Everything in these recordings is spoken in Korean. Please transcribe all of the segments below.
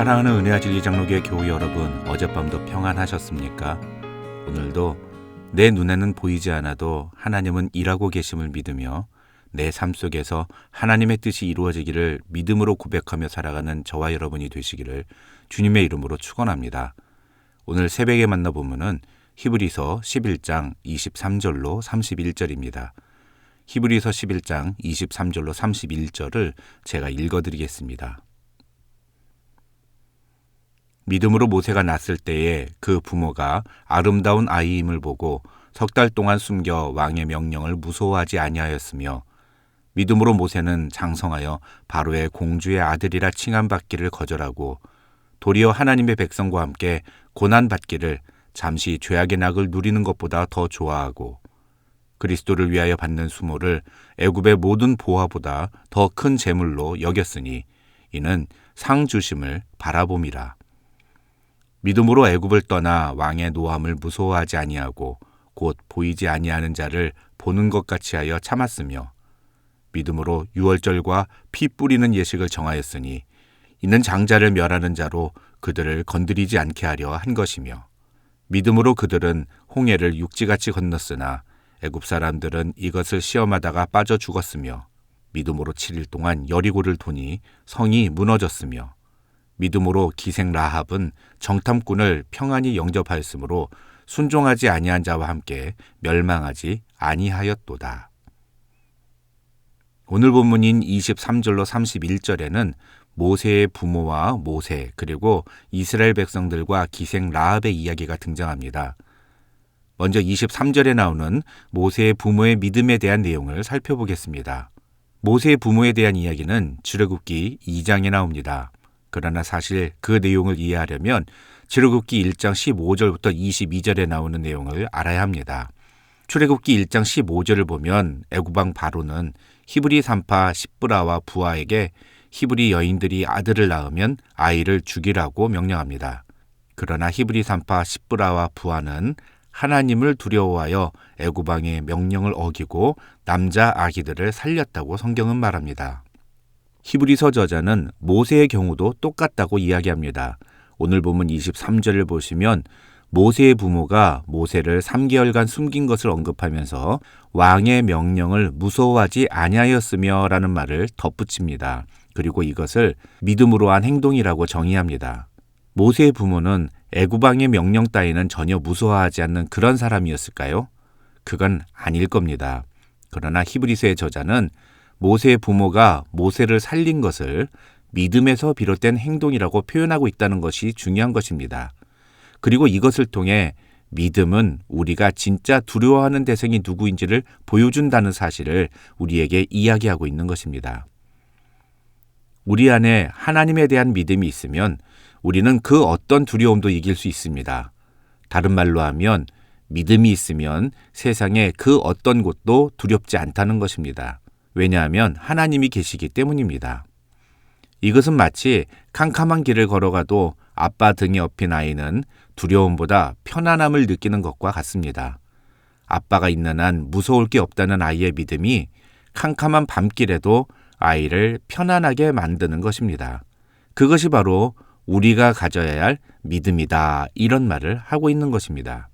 사랑하는 은혜와 진리 장로교회 교우 여러분, 어젯밤도 평안하셨습니까? 오늘도 내 눈에는 보이지 않아도 하나님은 일하고 계심을 믿으며 내 삶 속에서 하나님의 뜻이 이루어지기를 믿음으로 고백하며 살아가는 저와 여러분이 되시기를 주님의 이름으로 축원합니다. 오늘 새벽에 만나보면은 히브리서 11장 23절로 31절입니다. 히브리서 11장 23절로 31절을 제가 읽어드리겠습니다. 믿음으로 모세가 낳았을 때에 그 부모가 아름다운 아이임을 보고 석 달 동안 숨겨 왕의 명령을 무서워하지 아니하였으며 믿음으로 모세는 장성하여 바로의 공주의 아들이라 칭함받기를 거절하고 도리어 하나님의 백성과 함께 고난받기를 잠시 죄악의 낙을 누리는 것보다 더 좋아하고 그리스도를 위하여 받는 수모를 애굽의 모든 보화보다 더 큰 재물로 여겼으니 이는 상 주심을 바라봄이라. 믿음으로 애굽을 떠나 왕의 노함을 무서워하지 아니하고 곧 보이지 아니하는 자를 보는 것 같이 하여 참았으며 믿음으로 유월절과 피 뿌리는 예식을 정하였으니 이는 장자를 멸하는 자로 그들을 건드리지 않게 하려 한 것이며 믿음으로 그들은 홍해를 육지같이 건넜으나 애굽 사람들은 이것을 시험하다가 빠져 죽었으며 믿음으로 7일 동안 여리고를 도니 성이 무너졌으며 믿음으로 기생 라합은 정탐꾼을 평안히 영접하였으므로 순종하지 아니한 자와 함께 멸망하지 아니하였도다. 오늘 본문인 23절로 31절에는 모세의 부모와 모세 그리고 이스라엘 백성들과 기생 라합의 이야기가 등장합니다. 먼저 23절에 나오는 모세의 부모의 믿음에 대한 내용을 살펴보겠습니다. 모세의 부모에 대한 이야기는 출애굽기 2장에 나옵니다. 그러나 사실 그 내용을 이해하려면 출애굽기 1장 15절부터 22절에 나오는 내용을 알아야 합니다. 출애굽기 1장 15절을 보면 애굽왕 바로는 히브리 산파 십브라와 부하에게 히브리 여인들이 아들을 낳으면 아이를 죽이라고 명령합니다. 그러나 히브리 산파 십브라와 부하는 하나님을 두려워하여 애굽왕의 명령을 어기고 남자 아기들을 살렸다고 성경은 말합니다. 히브리서 저자는 모세의 경우도 똑같다고 이야기합니다. 오늘 본문 23절을 보시면 모세의 부모가 모세를 3개월간 숨긴 것을 언급하면서 왕의 명령을 무서워하지 아니하였으며 라는 말을 덧붙입니다. 그리고 이것을 믿음으로 한 행동이라고 정의합니다. 모세의 부모는 애굽왕의 명령 따위는 전혀 무서워하지 않는 그런 사람이었을까요? 그건 아닐 겁니다. 그러나 히브리서의 저자는 모세의 부모가 모세를 살린 것을 믿음에서 비롯된 행동이라고 표현하고 있다는 것이 중요한 것입니다. 그리고 이것을 통해 믿음은 우리가 진짜 두려워하는 대상이 누구인지를 보여준다는 사실을 우리에게 이야기하고 있는 것입니다. 우리 안에 하나님에 대한 믿음이 있으면 우리는 그 어떤 두려움도 이길 수 있습니다. 다른 말로 하면 믿음이 있으면 세상의 그 어떤 곳도 두렵지 않다는 것입니다. 왜냐하면 하나님이 계시기 때문입니다. 이것은 마치 캄캄한 길을 걸어가도 아빠 등에 업힌 아이는 두려움보다 편안함을 느끼는 것과 같습니다. 아빠가 있는 한 무서울 게 없다는 아이의 믿음이 캄캄한 밤길에도 아이를 편안하게 만드는 것입니다. 그것이 바로 우리가 가져야 할 믿음이다, 이런 말을 하고 있는 것입니다.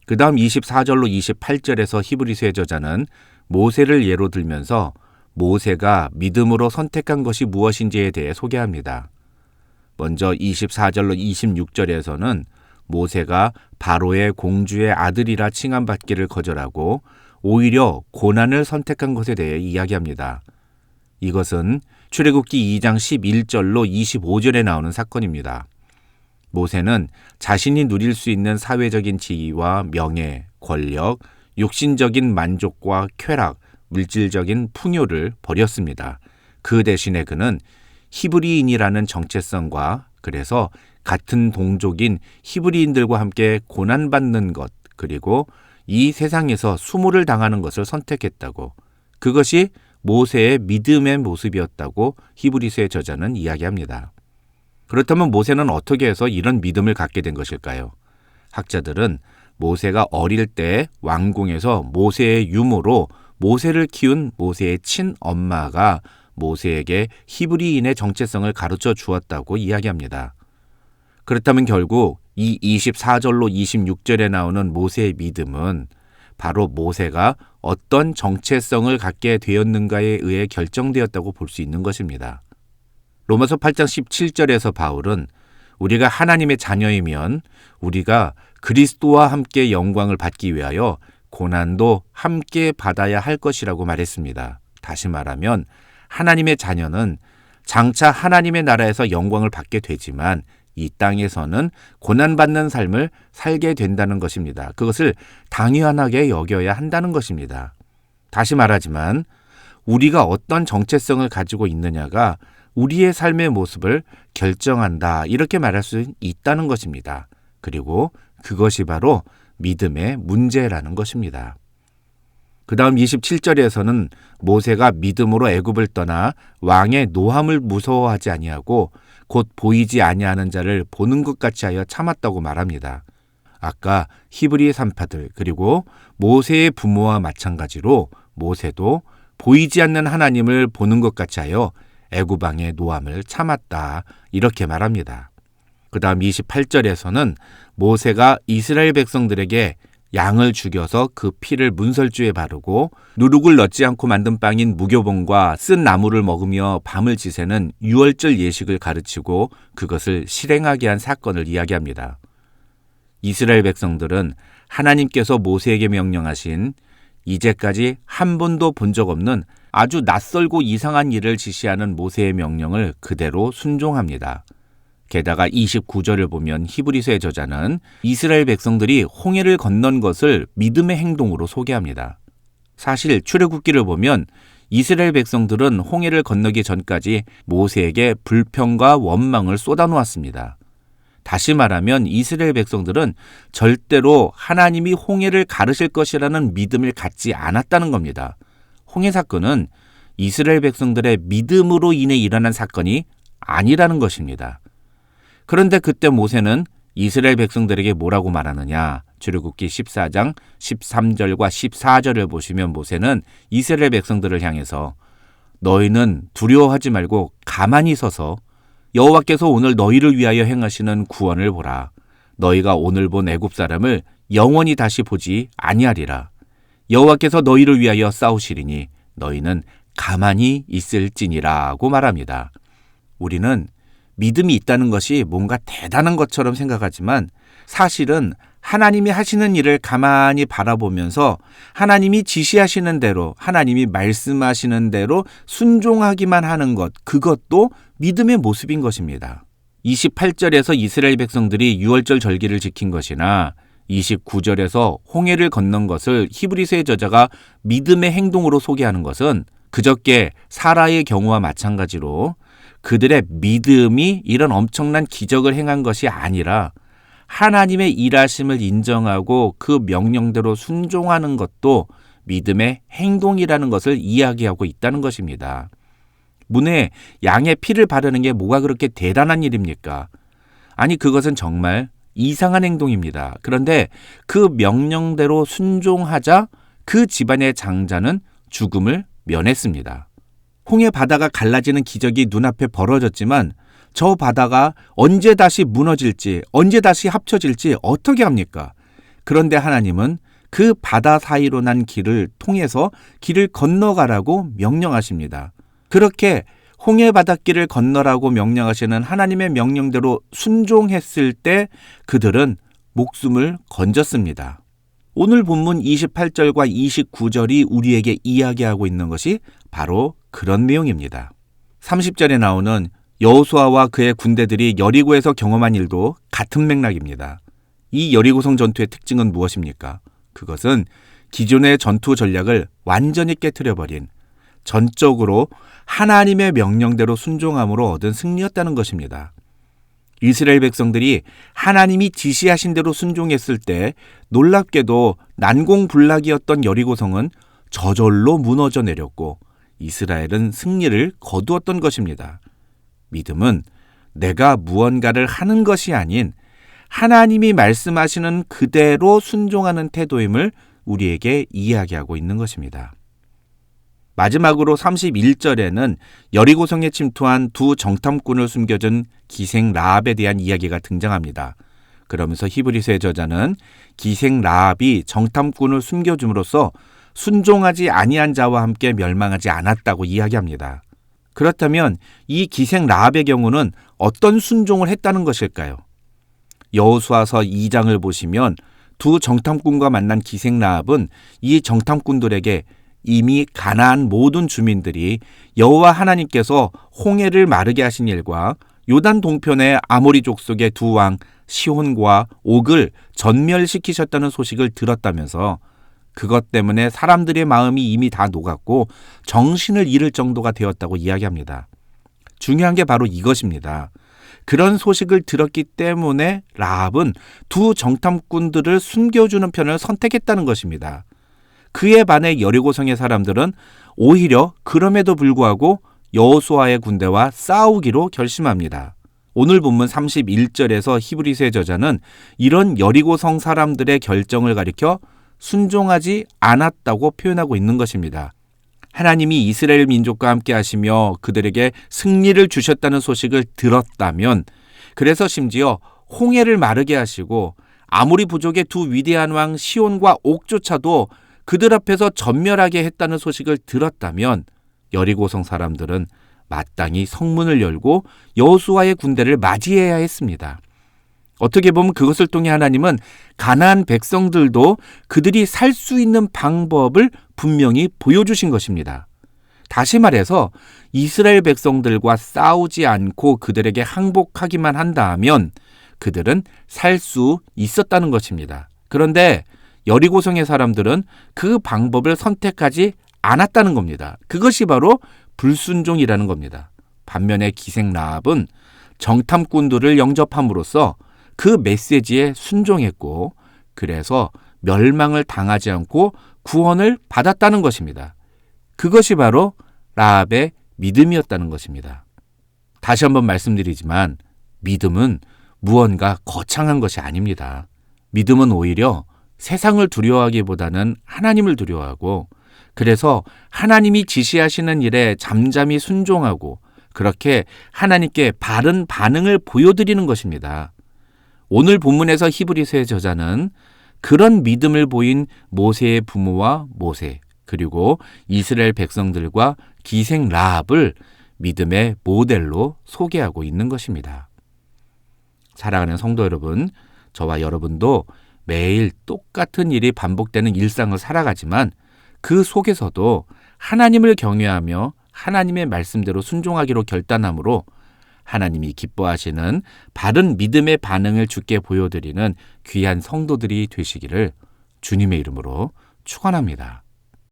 그 다음 24절로 28절에서 히브리서의 저자는 모세를 예로 들면서 모세가 믿음으로 선택한 것이 무엇인지에 대해 소개합니다. 먼저 24절로 26절에서는 모세가 바로의 공주의 아들이라 칭함받기를 거절하고 오히려 고난을 선택한 것에 대해 이야기합니다. 이것은 출애굽기 2장 11절로 25절에 나오는 사건입니다. 모세는 자신이 누릴 수 있는 사회적인 지위와 명예, 권력, 육신적인 만족과 쾌락, 물질적인 풍요를 버렸습니다. 그 대신에 그는 히브리인이라는 정체성과 그래서 같은 동족인 히브리인들과 함께 고난받는 것, 그리고 이 세상에서 수모를 당하는 것을 선택했다고, 그것이 모세의 믿음의 모습이었다고 히브리서의 저자는 이야기합니다. 그렇다면 모세는 어떻게 해서 이런 믿음을 갖게 된 것일까요? 학자들은 모세가 어릴 때 왕궁에서 모세의 유모로 모세를 키운 모세의 친엄마가 모세에게 히브리인의 정체성을 가르쳐 주었다고 이야기합니다. 그렇다면 결국 이 24절로 26절에 나오는 모세의 믿음은 바로 모세가 어떤 정체성을 갖게 되었는가에 의해 결정되었다고 볼 수 있는 것입니다. 로마서 8장 17절에서 바울은 우리가 하나님의 자녀이면 우리가 그리스도와 함께 영광을 받기 위하여 고난도 함께 받아야 할 것이라고 말했습니다. 다시 말하면 하나님의 자녀는 장차 하나님의 나라에서 영광을 받게 되지만 이 땅에서는 고난받는 삶을 살게 된다는 것입니다. 그것을 당연하게 여겨야 한다는 것입니다. 다시 말하지만 우리가 어떤 정체성을 가지고 있느냐가 우리의 삶의 모습을 결정한다, 이렇게 말할 수 있다는 것입니다. 그리고 그것이 바로 믿음의 문제라는 것입니다. 그 다음 27절에서는 모세가 믿음으로 애굽을 떠나 왕의 노함을 무서워하지 아니하고 곧 보이지 아니하는 자를 보는 것 같이 하여 참았다고 말합니다. 아까 히브리 산파들 그리고 모세의 부모와 마찬가지로 모세도 보이지 않는 하나님을 보는 것 같이 하여 애굽 왕의 노함을 참았다, 이렇게 말합니다. 그 다음 28절에서는 모세가 이스라엘 백성들에게 양을 죽여서 그 피를 문설주에 바르고 누룩을 넣지 않고 만든 빵인 무교봉과 쓴 나물을 먹으며 밤을 지새는 유월절 예식을 가르치고 그것을 실행하게 한 사건을 이야기합니다. 이스라엘 백성들은 하나님께서 모세에게 명령하신 이제까지 한 번도 본 적 없는 아주 낯설고 이상한 일을 지시하는 모세의 명령을 그대로 순종합니다. 게다가 29절을 보면 히브리서의 저자는 이스라엘 백성들이 홍해를 건넌 것을 믿음의 행동으로 소개합니다. 사실 출애굽기를 보면 이스라엘 백성들은 홍해를 건너기 전까지 모세에게 불평과 원망을 쏟아놓았습니다. 다시 말하면 이스라엘 백성들은 절대로 하나님이 홍해를 가르실 것이라는 믿음을 갖지 않았다는 겁니다. 홍해 사건은 이스라엘 백성들의 믿음으로 인해 일어난 사건이 아니라는 것입니다. 그런데 그때 모세는 이스라엘 백성들에게 뭐라고 말하느냐? 출애굽기 14장 13절과 14절을 보시면 모세는 이스라엘 백성들을 향해서 너희는 두려워하지 말고 가만히 서서 여호와께서 오늘 너희를 위하여 행하시는 구원을 보라. 너희가 오늘 본 애굽 사람을 영원히 다시 보지 아니하리라. 여호와께서 너희를 위하여 싸우시리니 너희는 가만히 있을지니라고 말합니다. 우리는 믿음이 있다는 것이 뭔가 대단한 것처럼 생각하지만 사실은 하나님이 하시는 일을 가만히 바라보면서 하나님이 지시하시는 대로, 하나님이 말씀하시는 대로 순종하기만 하는 것, 그것도 믿음의 모습인 것입니다. 28절에서 이스라엘 백성들이 유월절 절기를 지킨 것이나 29절에서 홍해를 건넌 것을 히브리서의 저자가 믿음의 행동으로 소개하는 것은 그저께 사라의 경우와 마찬가지로 그들의 믿음이 이런 엄청난 기적을 행한 것이 아니라 하나님의 일하심을 인정하고 그 명령대로 순종하는 것도 믿음의 행동이라는 것을 이야기하고 있다는 것입니다. 문에 양의 피를 바르는 게 뭐가 그렇게 대단한 일입니까? 아니, 그것은 정말 이상한 행동입니다. 그런데 그 명령대로 순종하자 그 집안의 장자는 죽음을 면했습니다. 홍해 바다가 갈라지는 기적이 눈앞에 벌어졌지만 저 바다가 언제 다시 무너질지, 언제 다시 합쳐질지 어떻게 합니까? 그런데 하나님은 그 바다 사이로 난 길을 통해서 길을 건너가라고 명령하십니다. 그렇게 홍해 바닷길을 건너라고 명령하시는 하나님의 명령대로 순종했을 때 그들은 목숨을 건졌습니다. 오늘 본문 28절과 29절이 우리에게 이야기하고 있는 것이 바로 그런 내용입니다. 30절에 나오는 여호수아와 그의 군대들이 여리고에서 경험한 일도 같은 맥락입니다. 이 여리고성 전투의 특징은 무엇입니까? 그것은 기존의 전투 전략을 완전히 깨트려버린 전적으로 하나님의 명령대로 순종함으로 얻은 승리였다는 것입니다. 이스라엘 백성들이 하나님이 지시하신 대로 순종했을 때 놀랍게도 난공불락이었던 여리고성은 저절로 무너져 내렸고 이스라엘은 승리를 거두었던 것입니다. 믿음은 내가 무언가를 하는 것이 아닌 하나님이 말씀하시는 그대로 순종하는 태도임을 우리에게 이야기하고 있는 것입니다. 마지막으로 31절에는 여리고성에 침투한 두 정탐꾼을 숨겨준 기생 라합에 대한 이야기가 등장합니다. 그러면서 히브리서의 저자는 기생 라합이 정탐꾼을 숨겨줌으로써 순종하지 아니한 자와 함께 멸망하지 않았다고 이야기합니다. 그렇다면 이 기생 라합의 경우는 어떤 순종을 했다는 것일까요? 여호수아서 2장을 보시면 두 정탐꾼과 만난 기생 라합은 이 정탐꾼들에게 이미 가나안 모든 주민들이 여호와 하나님께서 홍해를 마르게 하신 일과 요단 동편의 아모리 족속의 두 왕 시혼과 옥을 전멸시키셨다는 소식을 들었다면서 그것 때문에 사람들의 마음이 이미 다 녹았고 정신을 잃을 정도가 되었다고 이야기합니다. 중요한 게 바로 이것입니다. 그런 소식을 들었기 때문에 라합은 두 정탐꾼들을 숨겨주는 편을 선택했다는 것입니다. 그에 반해 여리고성의 사람들은 오히려 그럼에도 불구하고 여호수아의 군대와 싸우기로 결심합니다. 오늘 본문 31절에서 히브리서의 저자는 이런 여리고성 사람들의 결정을 가리켜 순종하지 않았다고 표현하고 있는 것입니다. 하나님이 이스라엘 민족과 함께 하시며 그들에게 승리를 주셨다는 소식을 들었다면, 그래서 심지어 홍해를 마르게 하시고 아모리 부족의 두 위대한 왕 시온과 옥조차도 그들 앞에서 전멸하게 했다는 소식을 들었다면 여리고성 사람들은 마땅히 성문을 열고 여호수아의 군대를 맞이해야 했습니다. 어떻게 보면 그것을 통해 하나님은 가나안 백성들도 그들이 살 수 있는 방법을 분명히 보여주신 것입니다. 다시 말해서 이스라엘 백성들과 싸우지 않고 그들에게 항복하기만 한다면 그들은 살 수 있었다는 것입니다. 그런데 여리고성의 사람들은 그 방법을 선택하지 않았다는 겁니다. 그것이 바로 불순종이라는 겁니다. 반면에 기생 라합은 정탐꾼들을 영접함으로써 그 메시지에 순종했고, 그래서 멸망을 당하지 않고 구원을 받았다는 것입니다. 그것이 바로 라합의 믿음이었다는 것입니다. 다시 한번 말씀드리지만 믿음은 무언가 거창한 것이 아닙니다. 믿음은 오히려 세상을 두려워하기보다는 하나님을 두려워하고, 그래서 하나님이 지시하시는 일에 잠잠히 순종하고 그렇게 하나님께 바른 반응을 보여드리는 것입니다. 오늘 본문에서 히브리서의 저자는 그런 믿음을 보인 모세의 부모와 모세, 그리고 이스라엘 백성들과 기생 라합을 믿음의 모델로 소개하고 있는 것입니다. 사랑하는 성도 여러분, 저와 여러분도 매일 똑같은 일이 반복되는 일상을 살아가지만 그 속에서도 하나님을 경외하며 하나님의 말씀대로 순종하기로 결단함으로 하나님이 기뻐하시는 바른 믿음의 반응을 주께 보여드리는 귀한 성도들이 되시기를 주님의 이름으로 축원합니다.